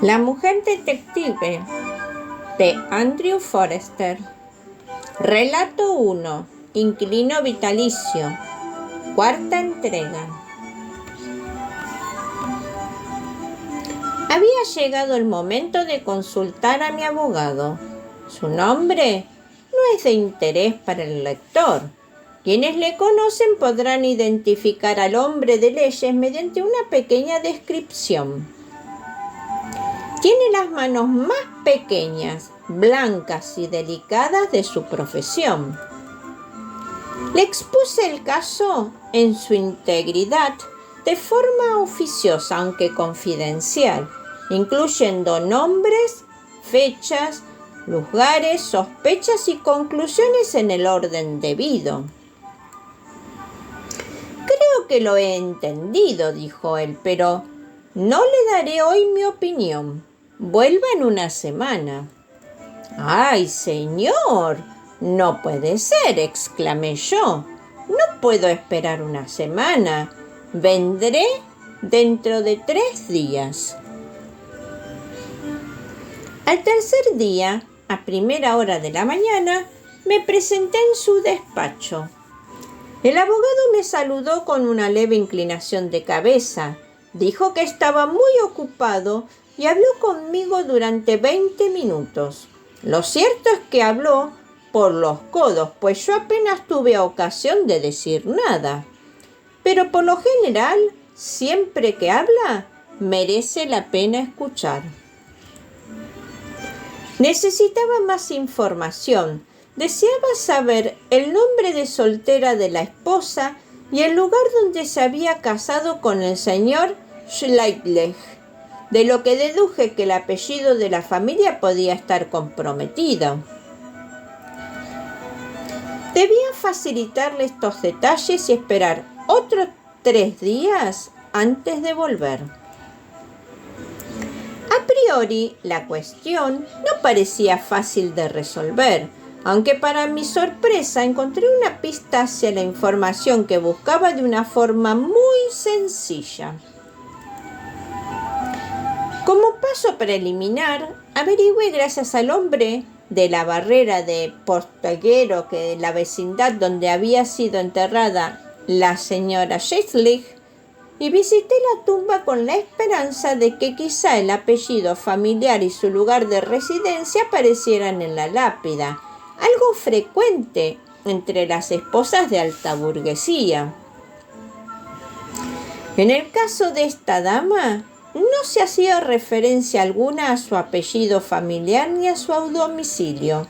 La mujer detective de Andrew Forester. Relato 1. Inquilino vitalicio. Cuarta entrega. Había llegado el momento de consultar a mi abogado. Su nombre no es de interés para el lector. Quienes le conocen podrán identificar al hombre de leyes mediante una pequeña descripción. Tiene las manos más pequeñas, blancas y delicadas de su profesión. Le expuse el caso en su integridad, de forma oficiosa aunque confidencial, incluyendo nombres, fechas, lugares, sospechas y conclusiones en el orden debido. Creo que lo he entendido, dijo él, pero no le daré hoy mi opinión. Vuelva en una semana. ¡Ay, señor! No puede ser, exclamé yo. No puedo esperar una semana. Vendré dentro de 3 días. Al tercer día, a primera hora de la mañana, me presenté en su despacho. El abogado me saludó con una leve inclinación de cabeza. Dijo que estaba muy ocupado y habló conmigo durante 20 minutos. Lo cierto es que habló por los codos, pues yo apenas tuve ocasión de decir nada. Pero por lo general, siempre que habla, merece la pena escuchar. Necesitaba más información. Deseaba saber el nombre de soltera de la esposa y el lugar donde se había casado con el señor Schleitlech, de lo que deduje que el apellido de la familia podía estar comprometido. Debía facilitarle estos detalles y esperar otros 3 días antes de volver. A priori, la cuestión no parecía fácil de resolver, aunque para mi sorpresa encontré una pista hacia la información que buscaba de una forma muy sencilla. Como paso preliminar, averigüé gracias al hombre de la barrera de Portaguero que en la vecindad donde había sido enterrada la señora Schleitlech, y visité la tumba con la esperanza de que quizá el apellido familiar y su lugar de residencia aparecieran en la lápida, algo frecuente entre las esposas de alta burguesía. En el caso de esta dama, no se hacía referencia alguna a su apellido familiar ni a su domicilio.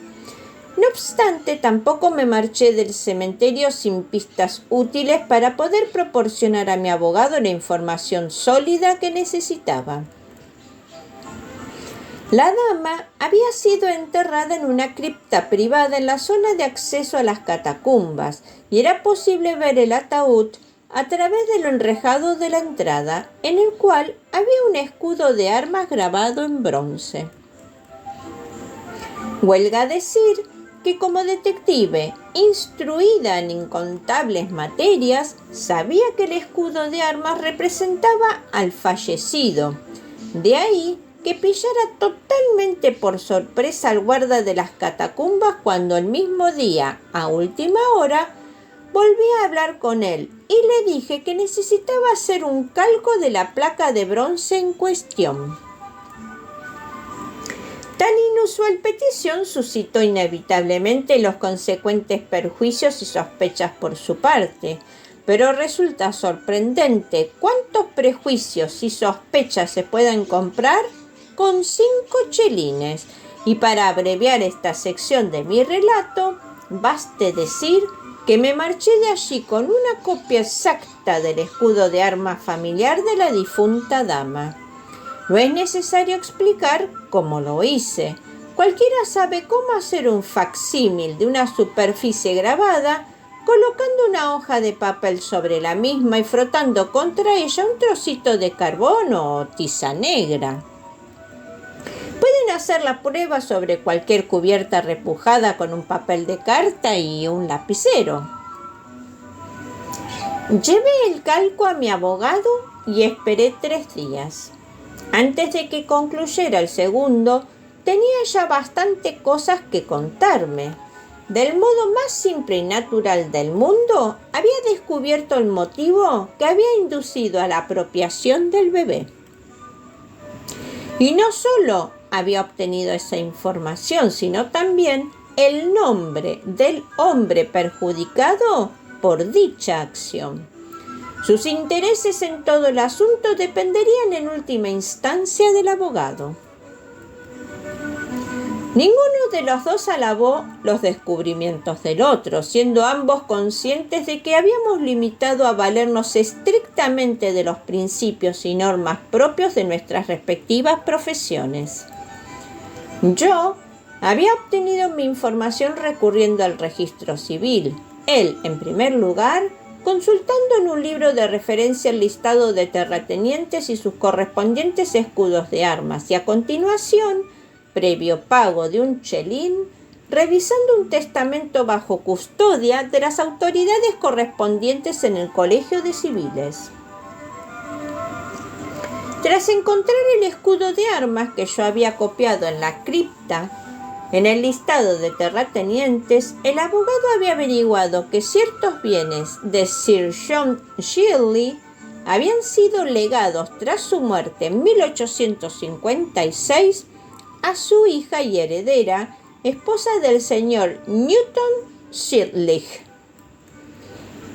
No obstante, tampoco me marché del cementerio sin pistas útiles para poder proporcionar a mi abogado la información sólida que necesitaba. La dama había sido enterrada en una cripta privada en la zona de acceso a las catacumbas y era posible ver el ataúd a través del enrejado de la entrada, en el cual había un escudo de armas grabado en bronce. Huelga decir que como detective, instruida en incontables materias, sabía que el escudo de armas representaba al fallecido. De ahí que pillara totalmente por sorpresa al guarda de las catacumbas cuando el mismo día, a última hora, volví a hablar con él y le dije que necesitaba hacer un calco de la placa de bronce en cuestión. Tan inusual petición suscitó inevitablemente los consecuentes perjuicios y sospechas por su parte, pero resulta sorprendente cuántos prejuicios y sospechas se pueden comprar con 5 chelines, y para abreviar esta sección de mi relato, baste decir que me marché de allí con una copia exacta del escudo de armas familiar de la difunta dama. No es necesario explicar cómo lo hice. Cualquiera sabe cómo hacer un facsímil de una superficie grabada colocando una hoja de papel sobre la misma y frotando contra ella un trocito de carbón o tiza negra. Pueden hacer la prueba sobre cualquier cubierta repujada con un papel de carta y un lapicero. Llevé el calco a mi abogado y esperé 3 días. Antes de que concluyera el segundo, tenía ya bastante cosas que contarme. Del modo más simple y natural del mundo, había descubierto el motivo que había inducido a la apropiación del bebé. Y no solo había obtenido esa información, sino también el nombre del hombre perjudicado por dicha acción. Sus intereses en todo el asunto dependerían en última instancia del abogado. Ninguno de los dos alabó los descubrimientos del otro, siendo ambos conscientes de que habíamos limitado a valernos estrictamente de los principios y normas propios de nuestras respectivas profesiones. Yo había obtenido mi información recurriendo al registro civil. Él, en primer lugar, consultando en un libro de referencia el listado de terratenientes y sus correspondientes escudos de armas, y a continuación, previo pago de un chelín, revisando un testamento bajo custodia de las autoridades correspondientes en el Colegio de Civiles. Tras encontrar el escudo de armas que yo había copiado en la cripta, en el listado de terratenientes, el abogado había averiguado que ciertos bienes de Sir John Shirley habían sido legados tras su muerte en 1856 a su hija y heredera, esposa del señor Newton Shirley.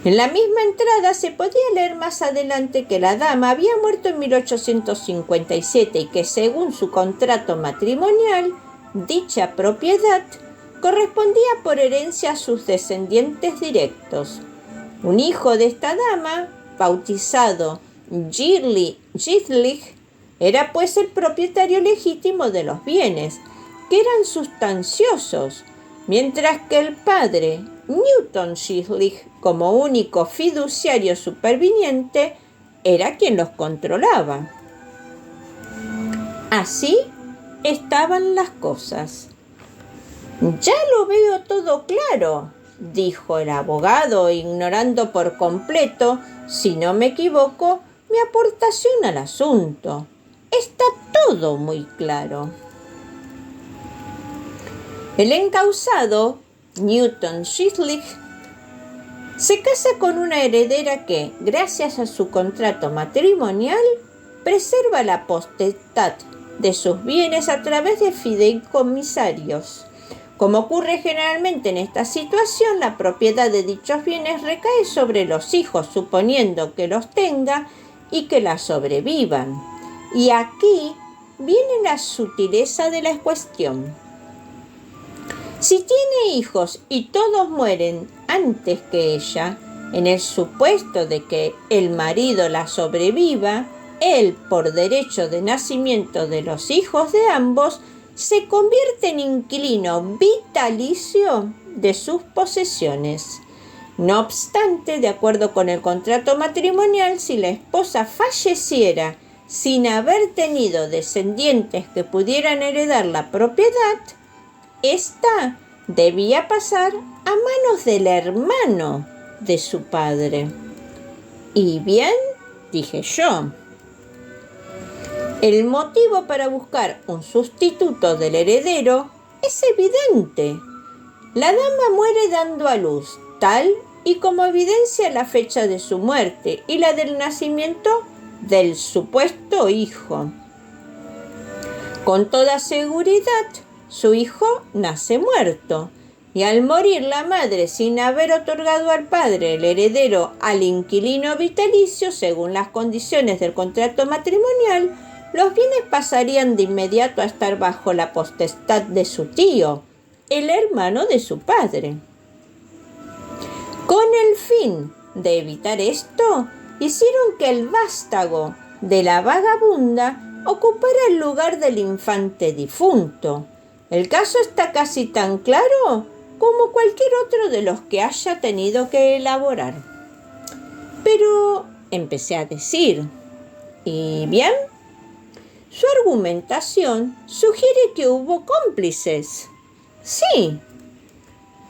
En la misma entrada se podía leer más adelante que la dama había muerto en 1857 y que, según su contrato matrimonial, dicha propiedad correspondía por herencia a sus descendientes directos. Un hijo de esta dama, bautizado Shirley, era pues el propietario legítimo de los bienes, que eran sustanciosos, mientras que el padre, Newton Shirley, como único fiduciario superviniente, era quien los controlaba. Así estaban las cosas. «Ya lo veo todo claro», dijo el abogado, ignorando por completo, si no me equivoco, mi aportación al asunto. «Está todo muy claro». El encausado, Newton Shirley, se casa con una heredera que, gracias a su contrato matrimonial, preserva la potestad de sus bienes a través de fideicomisarios. Como ocurre generalmente en esta situación, la propiedad de dichos bienes recae sobre los hijos, suponiendo que los tenga y que la sobrevivan. Y aquí viene la sutileza de la cuestión. Si tiene hijos y todos mueren antes que ella, en el supuesto de que el marido la sobreviva, él, por derecho de nacimiento de los hijos de ambos, se convierte en inquilino vitalicio de sus posesiones. No obstante, de acuerdo con el contrato matrimonial, si la esposa falleciera sin haber tenido descendientes que pudieran heredar la propiedad, ésta debía pasar a manos del hermano de su padre. Y bien, dije yo, el motivo para buscar un sustituto del heredero es evidente. La dama muere dando a luz, tal y como evidencia la fecha de su muerte y la del nacimiento del supuesto hijo. Con toda seguridad, su hijo nace muerto, y al morir la madre sin haber otorgado al padre el heredero al inquilino vitalicio según las condiciones del contrato matrimonial, los bienes pasarían de inmediato a estar bajo la potestad de su tío, el hermano de su padre. Con el fin de evitar esto, hicieron que el vástago de la vagabunda ocupara el lugar del infante difunto. El caso está casi tan claro como cualquier otro de los que haya tenido que elaborar. Pero empecé a decir, ¿y bien? Su argumentación sugiere que hubo cómplices. Sí,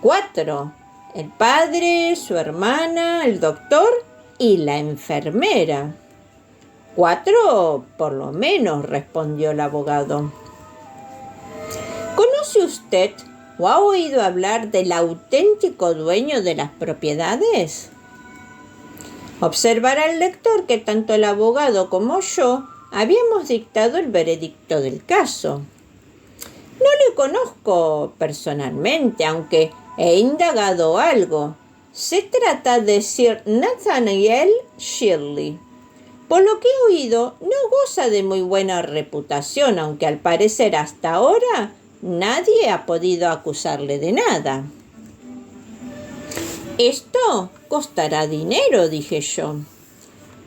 4. El padre, su hermana, el doctor y la enfermera. 4 por lo menos, respondió el abogado. ¿Conoce usted o ha oído hablar del auténtico dueño de las propiedades? Observará el lector que tanto el abogado como yo habíamos dictado el veredicto del caso. No le conozco personalmente, aunque he indagado algo. Se trata de Sir Nathaniel Shirley. Por lo que he oído, no goza de muy buena reputación, aunque al parecer hasta ahora nadie ha podido acusarle de nada. Esto costará dinero, dije yo.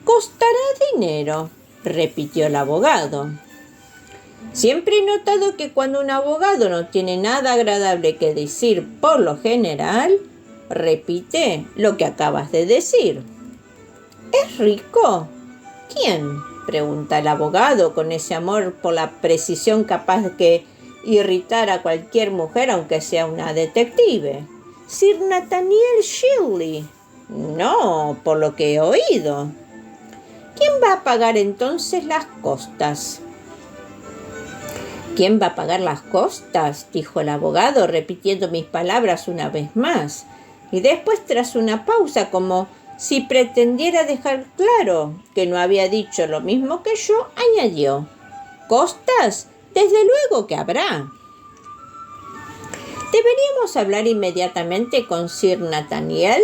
Costará dinero, repitió el abogado. Siempre he notado que cuando un abogado no tiene nada agradable que decir, por lo general, repite lo que acabas de decir. ¿Es rico? ¿Quién? Pregunta el abogado con ese amor por la precisión capaz de irritar a cualquier mujer, aunque sea una detective. Sir Nathaniel Shirley. No, por lo que he oído. ¿Quién va a pagar entonces las costas? ¿Quién va a pagar las costas?, dijo el abogado, repitiendo mis palabras una vez más. Y después, tras una pausa, como si pretendiera dejar claro que no había dicho lo mismo que yo, añadió: «¿Costas? Desde luego que habrá». ¿Deberíamos hablar inmediatamente con Sir Nathaniel?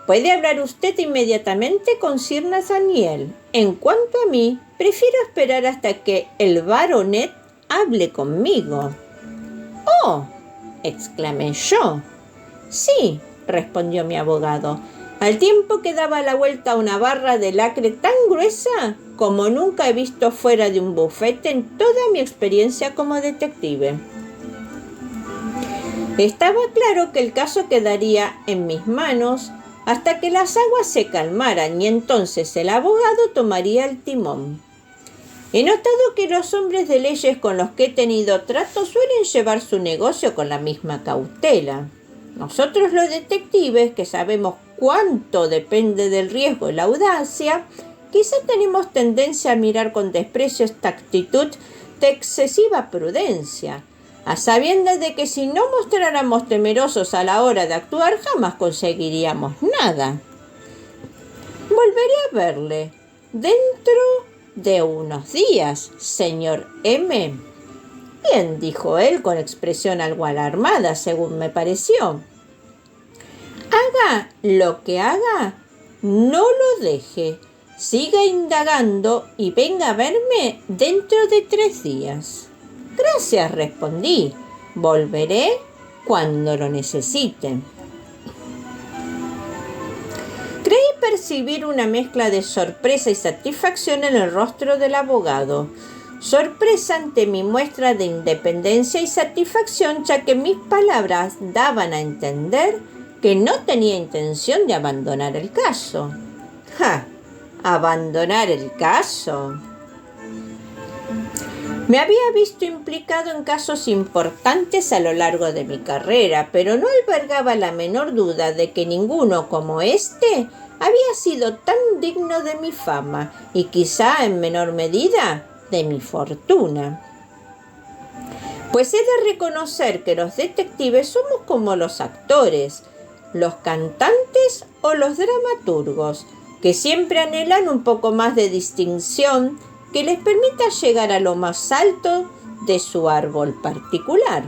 Puede hablar usted inmediatamente con Sir Nathaniel. En cuanto a mí, prefiero esperar hasta que el baronet hable conmigo. «¡Oh!», exclamé yo. «Sí», respondió mi abogado, al tiempo que daba la vuelta a una barra de lacre tan gruesa como nunca he visto fuera de un bufete en toda mi experiencia como detective. Estaba claro que el caso quedaría en mis manos hasta que las aguas se calmaran, y entonces el abogado tomaría el timón. He notado que los hombres de leyes con los que he tenido trato suelen llevar su negocio con la misma cautela. Nosotros los detectives, que sabemos cuánto depende del riesgo y la audacia, quizá tenemos tendencia a mirar con desprecio esta actitud de excesiva prudencia, a sabiendas de que si no mostráramos temerosos a la hora de actuar jamás conseguiríamos nada. Volveré a verle dentro de unos días, señor M. Bien, dijo él con expresión algo alarmada, según me pareció. Haga lo que haga, no lo deje. Siga indagando y venga a verme dentro de 3 días. Gracias, respondí. Volveré cuando lo necesite. Creí percibir una mezcla de sorpresa y satisfacción en el rostro del abogado. Sorpresa ante mi muestra de independencia y satisfacción, ya que mis palabras daban a entender que no tenía intención de abandonar el caso. ¡Ja! ¿Abandonar el caso? Me había visto implicado en casos importantes a lo largo de mi carrera, pero no albergaba la menor duda de que ninguno como este había sido tan digno de mi fama y quizá en menor medida de mi fortuna. Pues he de reconocer que los detectives somos como los actores, los cantantes o los dramaturgos, que siempre anhelan un poco más de distinción que les permita llegar a lo más alto de su árbol particular.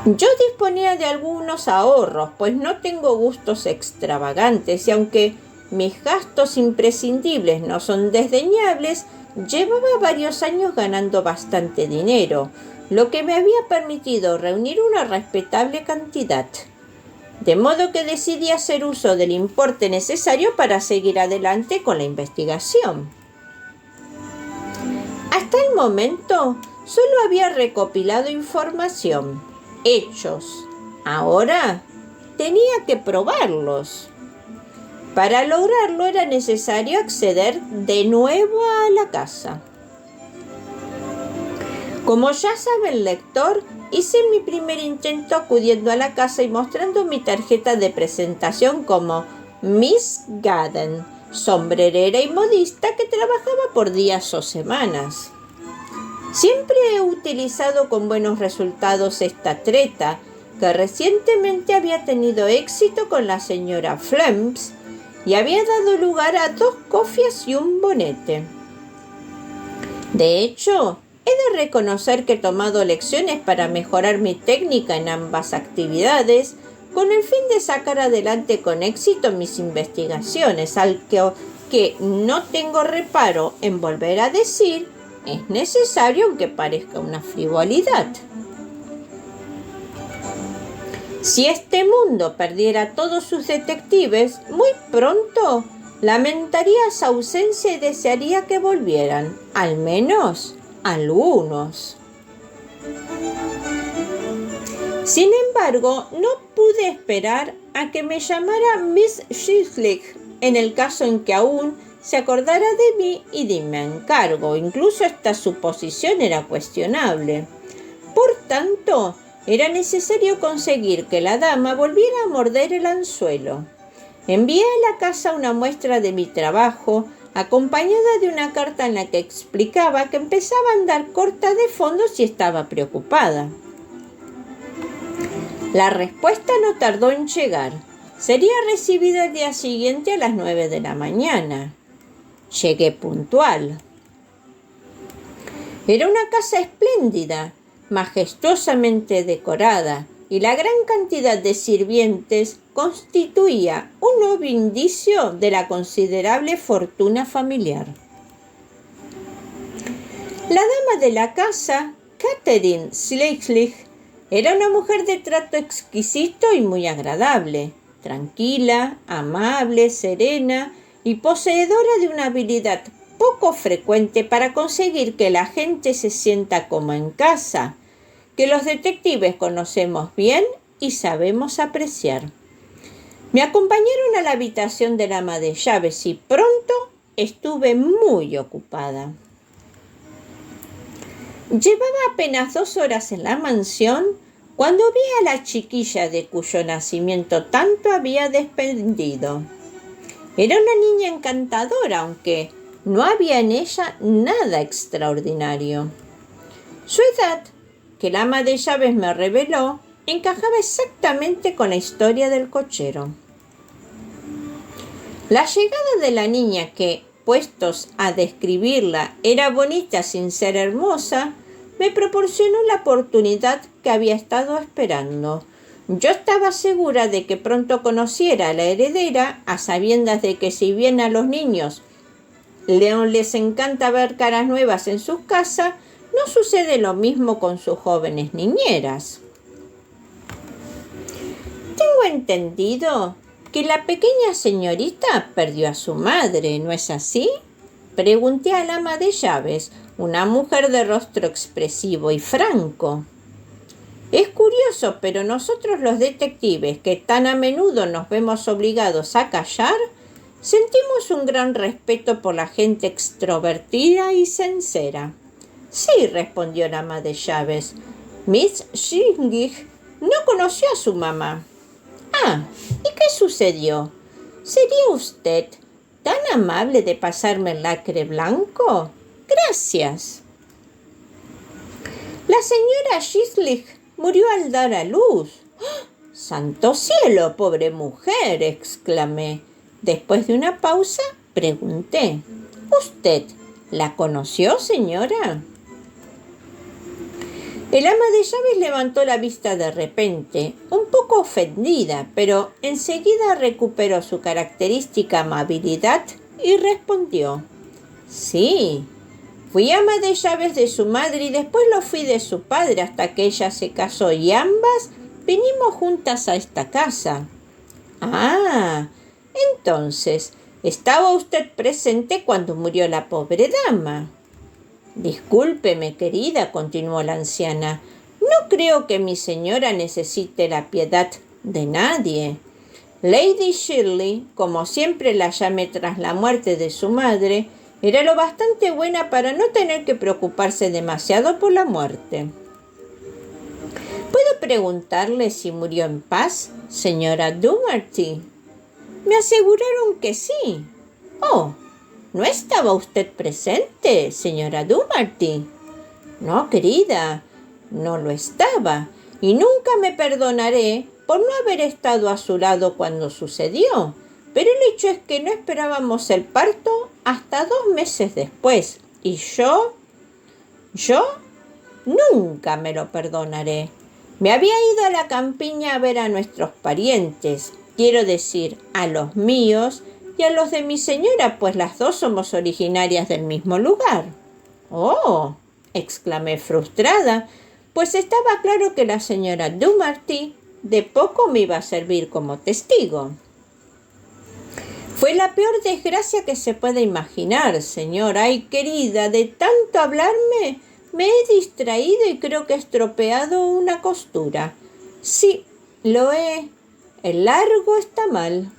Yo disponía de algunos ahorros, pues no tengo gustos extravagantes, y aunque mis gastos imprescindibles no son desdeñables, llevaba varios años ganando bastante dinero, lo que me había permitido reunir una respetable cantidad. De modo que decidí hacer uso del importe necesario para seguir adelante con la investigación. Hasta el momento solo había recopilado información, hechos. Ahora tenía que probarlos. Para lograrlo era necesario acceder de nuevo a la casa. Como ya sabe el lector, hice mi primer intento acudiendo a la casa y mostrando mi tarjeta de presentación como Miss Gaden, sombrerera y modista que trabajaba por días o semanas. Siempre he utilizado con buenos resultados esta treta, que recientemente había tenido éxito con la señora Flemps y había dado lugar a 2 cofias y un bonete. De hecho, he de reconocer que he tomado lecciones para mejorar mi técnica en ambas actividades, con el fin de sacar adelante con éxito mis investigaciones, al que no tengo reparo en volver a decir, es necesario aunque parezca una frivolidad. Si este mundo perdiera todos sus detectives, muy pronto lamentaría su ausencia y desearía que volvieran, al menos algunos. Sin embargo, no pude esperar a que me llamara Miss Schlick en el caso en que aún se acordara de mí y de mi encargo. Incluso esta suposición era cuestionable. Por tanto, era necesario conseguir que la dama volviera a morder el anzuelo. Envié a la casa una muestra de mi trabajo, acompañada de una carta en la que explicaba que empezaba a andar corta de fondos y estaba preocupada. La respuesta no tardó en llegar. Sería recibida el día siguiente a las 9 de la mañana. Llegué puntual. Era una casa espléndida, majestuosamente decorada, y la gran cantidad de sirvientes constituía un obvio indicio de la considerable fortuna familiar. La dama de la casa, Catherine Schlick, era una mujer de trato exquisito y muy agradable, tranquila, amable, serena y poseedora de una habilidad poco frecuente para conseguir que la gente se sienta como en casa, que los detectives conocemos bien y sabemos apreciar. Me acompañaron a la habitación del ama de llaves y pronto estuve muy ocupada. Llevaba apenas 2 horas en la mansión cuando vi a la chiquilla de cuyo nacimiento tanto había dependido. Era una niña encantadora, aunque no había en ella nada extraordinario. Su edad, que el ama de llaves me reveló, encajaba exactamente con la historia del cochero. La llegada de la niña, que, puestos a describirla, era bonita sin ser hermosa, me proporcionó la oportunidad que había estado esperando. Yo estaba segura de que pronto conociera a la heredera, a sabiendas de que si bien a los niños les encanta ver caras nuevas en sus casas, no sucede lo mismo con sus jóvenes niñeras. Tengo entendido que la pequeña señorita perdió a su madre, ¿no es así? Pregunté al ama de llaves, una mujer de rostro expresivo y franco. Es curioso, pero nosotros los detectives, que tan a menudo nos vemos obligados a callar, sentimos un gran respeto por la gente extrovertida y sincera. Sí, respondió la ama de llaves. Miss Schlick no conoció a su mamá. Ah, ¿y qué sucedió? ¿Sería usted tan amable de pasarme el lacre blanco? Gracias. La señora Schlick murió al dar a luz. ¡Oh! ¡Santo cielo, pobre mujer!, exclamé. Después de una pausa, pregunté: ¿Usted la conoció, señora? El ama de llaves levantó la vista de repente, un poco ofendida, pero enseguida recuperó su característica amabilidad y respondió: Sí, fui ama de llaves de su madre y después lo fui de su padre hasta que ella se casó y ambas vinimos juntas a esta casa. Ah, entonces, ¿estaba usted presente cuando murió la pobre dama? Discúlpeme, querida, continuó la anciana, no creo que mi señora necesite la piedad de nadie. Lady Shirley, como siempre la llamé tras la muerte de su madre, era lo bastante buena para no tener que preocuparse demasiado por la muerte. ¿Puedo preguntarle si murió en paz, señora Dougherty? Me aseguraron que sí. Oh, ¿no estaba usted presente, señora Dumarty? No, querida, no lo estaba, y nunca me perdonaré por no haber estado a su lado cuando sucedió. Pero el hecho es que no esperábamos el parto hasta 2 meses después, y yo nunca me lo perdonaré. Me había ido a la campiña a ver a nuestros parientes, quiero decir, a los míos y a los de mi señora, pues las dos somos originarias del mismo lugar. Oh, exclamé frustrada, pues estaba claro que la señora Dumarty de poco me iba a servir como testigo. Fue la peor desgracia que se puede imaginar, señora. Ay, querida, de tanto hablarme me he distraído y creo que he estropeado una costura. Sí, lo he. El largo está mal.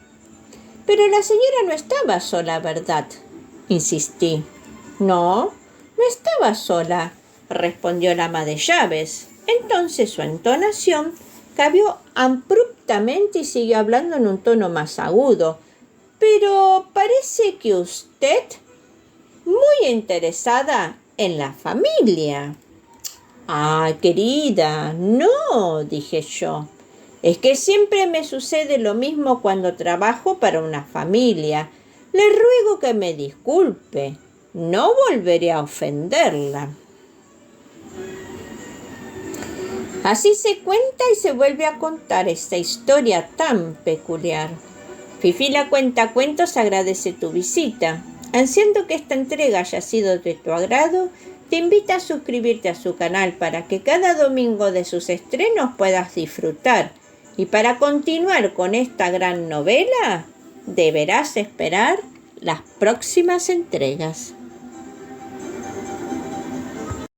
Pero la señora no estaba sola, ¿verdad? Insistí. No, no estaba sola, respondió la ama de llaves. Entonces su entonación cambió abruptamente y siguió hablando en un tono más agudo. Pero parece que usted muy interesada en la familia. Ah, querida, no, dije yo. Es que siempre me sucede lo mismo cuando trabajo para una familia. Le ruego que me disculpe. No volveré a ofenderla. Así se cuenta y se vuelve a contar esta historia tan peculiar. Fifi la Cuentacuentos agradece tu visita. Ansiando que esta entrega haya sido de tu agrado, te invita a suscribirte a su canal para que cada domingo de sus estrenos puedas disfrutar. Y para continuar con esta gran novela, deberás esperar las próximas entregas.